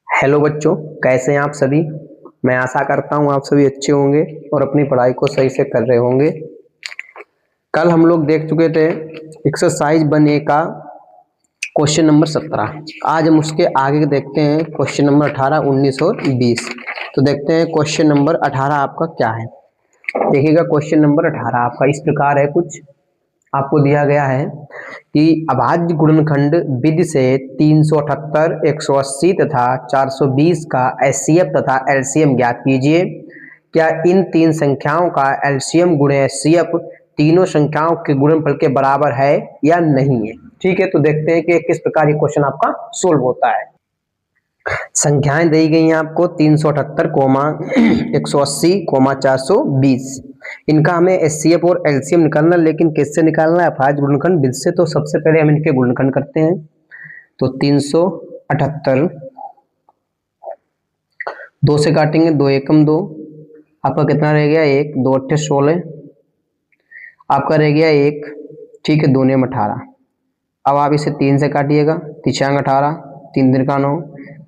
Hello बच्चों, कैसे हैं आप सभी। मैं आशा करता हूं आप सभी अच्छे होंगे और अपनी पढ़ाई को सही से कर रहे होंगे। कल हम लोग देख चुके थे एक्सरसाइज 1A का क्वेश्चन नंबर 17। आज हम उसके आगे देखते हैं क्वेश्चन नंबर 18, 19 और 20। तो देखते हैं क्वेश्चन नंबर 18 आपका क्या है। देखिएगा क्वेश्चन नंबर 18 आपका इस प्रकार है। कुछ आपको दिया गया है कि अभाज्य गुणनखंड विधि से 378, 180 तथा 420 का एचसीएफ तथा एलसीएम ज्ञात कीजिए। क्या इन तीन संख्याओं का एलसीएम गुणे एचसीएफ तीनों संख्याओं के गुणनफल के बराबर है या नहीं है। ठीक है, तो देखते हैं कि किस प्रकार ये क्वेश्चन आपका सोल्व होता है। संख्याएं दी गई हैं आपको 378, 180, 420। इनका हमें एचसीएफ और एलसीएम निकालना, लेकिन किससे निकालना है? अभाज्य गुणनखंड विधि से। तो सबसे पहले हम इनके गुणनखंड करते हैं। तो 378 2 से काटेंगे, 2 एकम 2, आपका कितना रह गया? 1, 2 अट्ठे 16, आपका रह गया 1। ठीक है, 2 नेम 18। अब आप इसे 3 से काटिएगा, 3 18, 3 दिन का 9,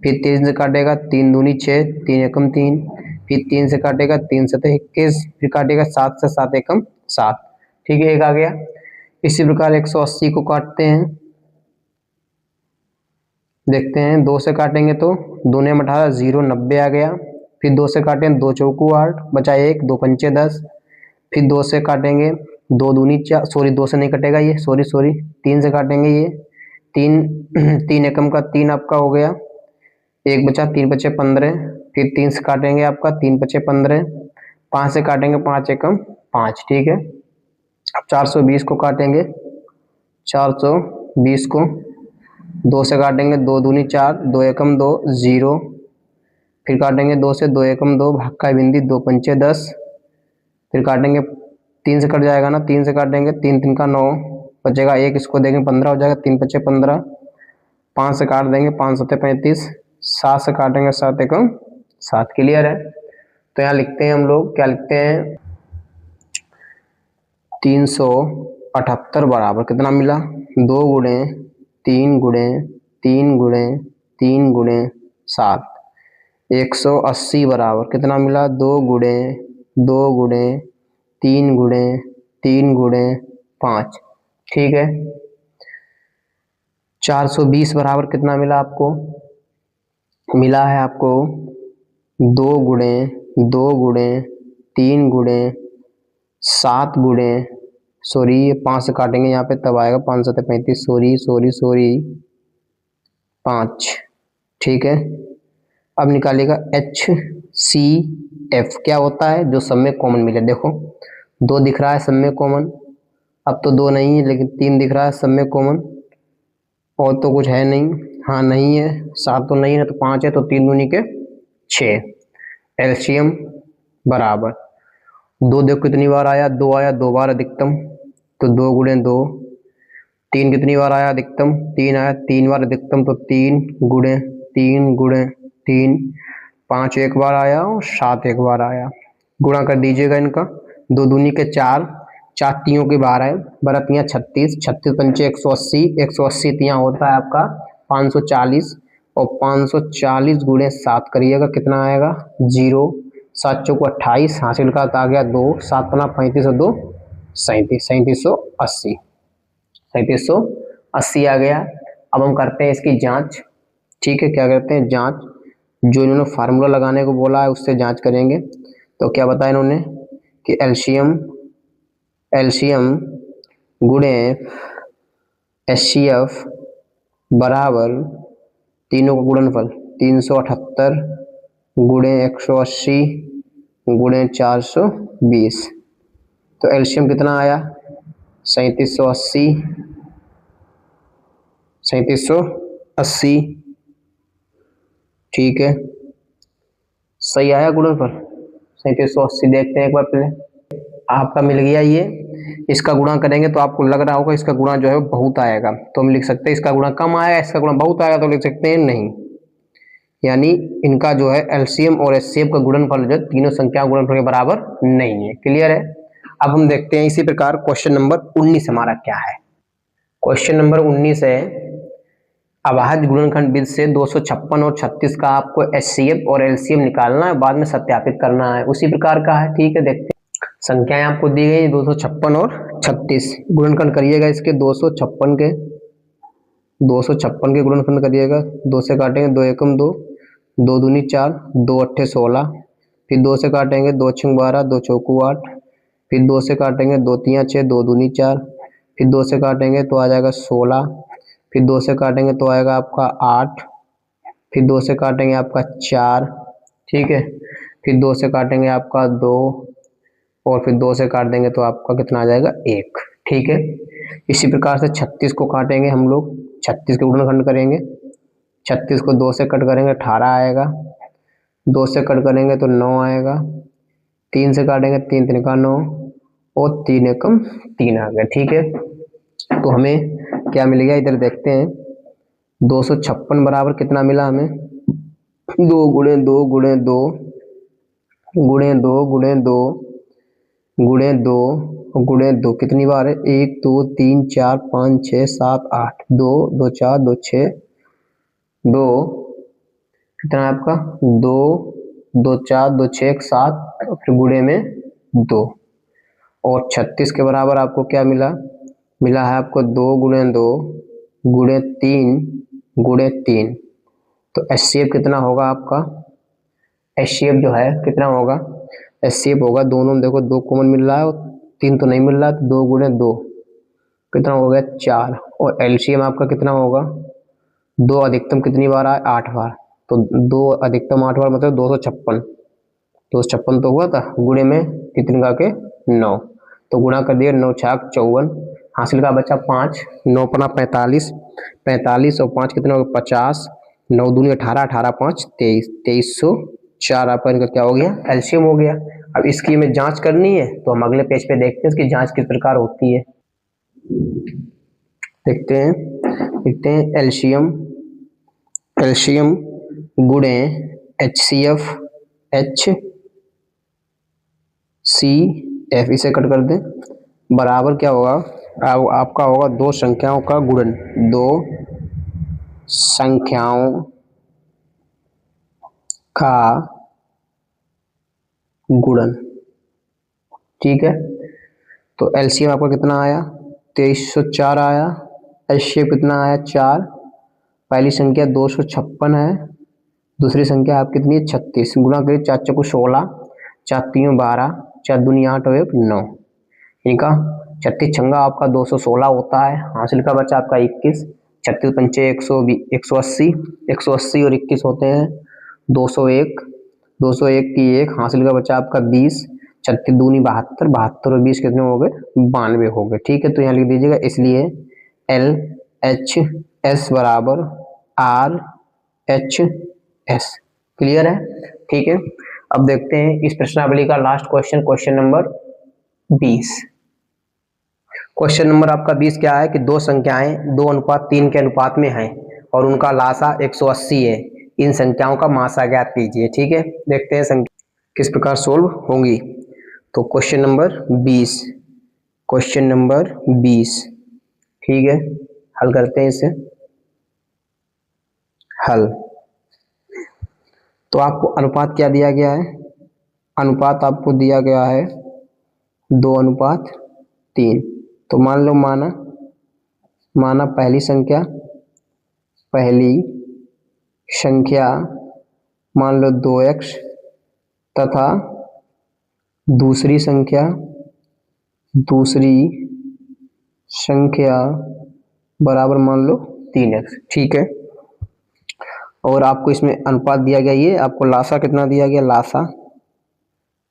फिर 3 से काटेगा, 3 दूनी 6, 3 एकम 3, फिर 3 से काटेगा, 3 सतह 21, फिर काटेगा 7 से 7 एकम 7। ठीक है, एक आ गया। इसी प्रकार 180 को काटते हैं, देखते हैं 2 से काटेंगे तो 2 ने 18, 0 90 आ गया। फिर 2 से काटेंगे, 2 चौकू 8, बचा 1, 2 पंचे 10। फिर 2 से काटेंगे, 2 दूनी 4, सॉरी 2 से नहीं कटेगा ये, सॉरी 3 से काटेंगे ये, 3 3 एकम का 3 आपका हो गया, 1 बचा, 3 बचे 15। फिर 3 से काटेंगे, आपका 3 बचे 15, 5 से काटेंगे, 5 एकम 5। ठीक है, अब 420 को काटेंगे, 420 को 2 से काटेंगे, 2 दूनी 4, 2 एकम 2, 0। फिर काटेंगे 2 से, 2 एकम 2, भाग का बिंदी, 2 पंचे 10। फिर काटेंगे, 3 से कट जाएगा ना, 3 से काटेंगे, 3 3 का 9, बचेगा 1, इसको देंगे 15 हो जाएगा, 3 पचे 15। 5 से काट देंगे, 5 सत्ते 35, 7 से काटेंगे, 7 एकम 7। क्लियर है। तो यहाँ लिखते हैं हम लोग, क्या लिखते हैं? 378 बराबर कितना मिला? 2 गुणे 3 गुणे 3 गुणे 3 गुणे 7। 180 बराबर कितना मिला? 2 गुणे 2 गुणे 3 गुणे 3 गुणे 5। ठीक है, 420 बराबर कितना मिला आपको? मिला है आपको 2 गुणे 2 गुणे 3 गुणे 7 गुणे, सॉरी ये 5 से काटेंगे यहाँ पे तब आएगा, 5 7 35, सॉरी 5। ठीक है, अब निकालिएगा HCF क्या होता है? जो सब में कॉमन मिले। देखो 2 दिख रहा है सब में कॉमन, अब तो 2 नहीं है, लेकिन 3 दिख रहा है सब में कॉमन, और तो कुछ है नहीं। हाँ नहीं है, 7 तो नहीं है, तो 5 है, तो 3 दूनी के 6। एलसीएम बराबर 2 देखो कितनी बार आया? 2 आया, 2 बार अधिकतम, तो 2 गुणे 2। 3 कितनी बार आया? अधिकतम 3 आया, 3 बार अधिकतम, तो 3 गुणे 3 गुणे 3। 5 एक बार आया और 7 एक बार आया। गुणा कर दीजिएगा इनका, 2 दूनी के 4, 4 तीयों के 12, 12 तियाँ 36, 36 पंचे 180, 180 तियाँ होता है आपका 540, और 540 गुणे 7 करिएगा, कितना आएगा? 0। 7 चौको 28, हासिल का आ गया 2, 7 पना 35 और 2 37, 3780, 3780 आ गया। अब हम करते हैं इसकी जांच। ठीक है, क्या करते हैं? जांच। जो इन्होंने फार्मूला लगाने को बोला है उससे जांच करेंगे। तो क्या बताया इन्होंने कि एलसीएम गुणे एचसीएफ बराबर तीनों का गुणनफल 378 गुणे 180 गुणे 420। तो एलसीएम कितना आया? 3780, 3780। ठीक है, सही आया गुणनफल 3780। देखते हैं एक बार पहले, आपका मिल गया ये। इसका गुणा करेंगे तो आपको लग रहा होगा इसका गुणा जो है बहुत आएगा, तो हम लिख सकते हैं इसका गुणा कम आएगा, इसका गुणा बहुत आएगा, तो लिख सकते हैं नहीं। यानी इनका जो है एलसीएम और एचसीएफ का गुणनफल जो तीनों संख्या गुणनफल के बराबर नहीं है। क्लियर है। अब हम देखते हैं इसी प्रकार क्वेश्चन नंबर 19 हमारा क्या है। क्वेश्चन नंबर 19 है अभाज्य गुणनखंड विधि से 256 और 36 का आपको एचसीएफ और एलसीएम निकालना है, बाद में सत्यापित करना है, उसी प्रकार का है। ठीक है, देखते हैं संख्याएं आपको दी गई 256 और 36। गुणनखंड करिएगा इसके 256 के गुणनखंड करिएगा। 2 से काटेंगे 2 एकम 2, 2 दूनी 4, 2 अट्ठे 16, फिर 2 से काटेंगे 2 छंग 12, 2 चौकू 8, फिर 2 से काटेंगे 2 तियां 6, 2 दूनी 4, फिर 2 से काटेंगे तो आ जाएगा 16, फिर 2 से काटेंगे तो आएगा आपका 8, फिर 2 से काटेंगे आपका 4, ठीक है, फिर 2 से काटेंगे आपका 2, और फिर 2 से काट देंगे तो आपका कितना आ जाएगा 1। ठीक है, इसी प्रकार से 36 को काटेंगे हम लोग, 36 के गुणनखंड करेंगे। 36 को 2 से कट करेंगे 18 आएगा, 2 से कट करेंगे तो 9 आएगा, 3 से काटेंगे 3 3 का 9, और 3 एकम 3 आ गया। ठीक है, तो हमें क्या मिल गया इधर देखते हैं। 256 बराबर कितना मिला हमें, 2 गुणे 2 गुणे 2 गुणे 2 गुणे 2 गुणे 2 गुणे 2 कितनी बार है, 1 2 3 4 5 6 7 8, 2 2 4 2 6, 2 कितना है आपका 2 2 4 2 6 7, फिर गुणे में 2, और 36 के बराबर आपको क्या मिला, मिला है आपको 2 गुणे 2 गुणे 3 गुणे 3। तो एचसीएफ कितना होगा आपका, एचसीएफ जो है कितना होगा, एचसीएफ होगा, दोनों में देखो 2 कॉमन मिल रहा है और 3 तो नहीं मिल रहा, तो 2 गुणे 2 कितना हो गया 4, और एलसीएम आपका कितना होगा, 2 अधिकतम कितनी बार आए 8 बार, तो 2 अधिकतम 8 बार मतलब 256, 256 तो हुआ था, गुणे में कितने का के 9, तो गुणा कर दिया 9 छाक 54, हासिल का बचा 5, 9 पना 45, 45 और 5 कितना हो गया 50, 9 दूनी 18, 18 5 23, 2304 आपका इनका क्या हो गया एलसीएम हो गया। अब इसकी हमें जांच करनी है, तो हम अगले पेज पे देखते हैं इसकी जांच किस प्रकार होती है। देखते हैं एलसीएम, एलसीएम गुणे एचसीएफ एचसीएफ, इसे कट कर दें, बराबर क्या होगा, आपका होगा 2 संख्याओं का गुणन, 2 संख्याओं का गुणन। ठीक है, तो एलसीएम आपका कितना आया 2304 आया, एचसीएफ कितना आया 4, पहली संख्या 256 है, दूसरी संख्या आप कितनी है 36, गुणा करिए 4 चौको 16, 4 तीन 12, 4 दूनी 8 और 1 9, इनका 36 छंगा आपका 216 होता है, हासिल का बचा आपका 21, 36 पंचे 180, 180 और 21 होते हैं 201, 201 की 1, हासिल का बचा आपका 20, 36 दूनी 72, 72 और 20 कितने हो गए 92 हो गए। ठीक है, तो यहाँ लिख दीजिएगा, इसलिए एल एच एस बराबर आर एच एस। क्लियर है, ठीक है। अब देखते हैं इस प्रश्नावली का last question, question number 20। Question number आपका 20 क्या है कि 2 संख्याएं 2:3 के अनुपात में हैं और उनका लासा 180 है, इन संख्याओं का मासा ज्ञात कीजिए। ठीक है, देखते हैं संख्या किस प्रकार सोल्व होंगी। तो क्वेश्चन नंबर 20, क्वेश्चन नंबर 20, ठीक है, हल करते हैं इसे। हल, तो आपको अनुपात क्या दिया गया है, अनुपात आपको दिया गया है 2:3। तो मान लो माना पहली संख्या मान लो 2x तथा दूसरी संख्या बराबर मान लो 3x। ठीक है, और आपको इसमें अनुपात दिया गया, ये आपको लासा कितना दिया गया,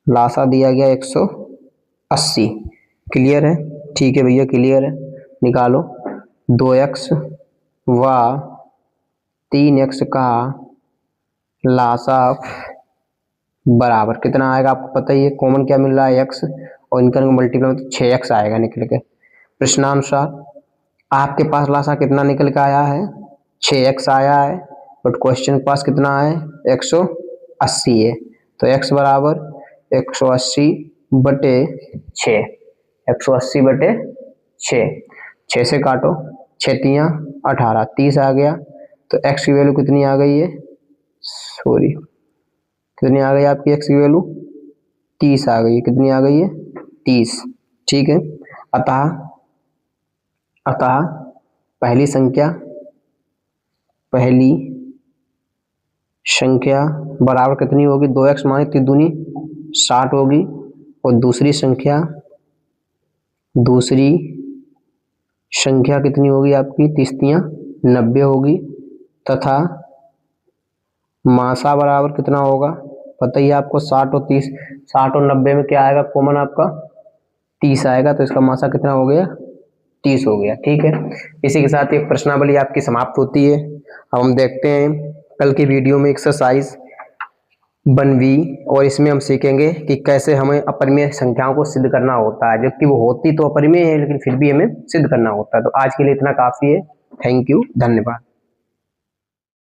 लासा दिया गया 180। क्लियर है, ठीक है भैया, क्लियर है। निकालो 2x व 3x का लासा बराबर कितना आएगा, आपको पता ही है, कॉमन क्या मिल रहा है x, और इनका मल्टीप्लाई तो 6x आएगा निकल के। प्रश्नानुसार आपके पास लासा कितना निकल के आया है 6x आया है, बट क्वेश्चन के पास कितना है 180 है, तो x बराबर 180 बटे 6, 180 बटे 6, 6 से काटो 6 तियां 18, 30 आ गया, तो x की वैल्यू कितनी आ गई है, सॉरी कितनी आ गई आपकी x की वैल्यू 30 आ गई है। कितनी आ गई है 30। ठीक है, अतः पहली संख्या बराबर कितनी होगी, 2x माने 3 दूनी 60 होगी, और दूसरी संख्या कितनी होगी आपकी 30 तियां 90 होगी, तथा मासा बराबर कितना होगा पता ही है आपको 60 और 90 में क्या आएगा कॉमन आपका 30 आएगा, तो इसका मासा कितना हो गया 30 हो गया। ठीक है, इसी के साथ एक प्रश्नावली आपकी समाप्त होती है। अब हम देखते हैं कल की वीडियो में एक्सरसाइज 1B, और इसमें हम सीखेंगे कि कैसे हमें अपरिमेय संख्याओं को सिद्ध करना होता है, जबकि वो होती तो अपरिमेय है लेकिन फिर भी हमें सिद्ध करना होता है। तो आज के लिए इतना काफी है। थैंक यू, धन्यवाद।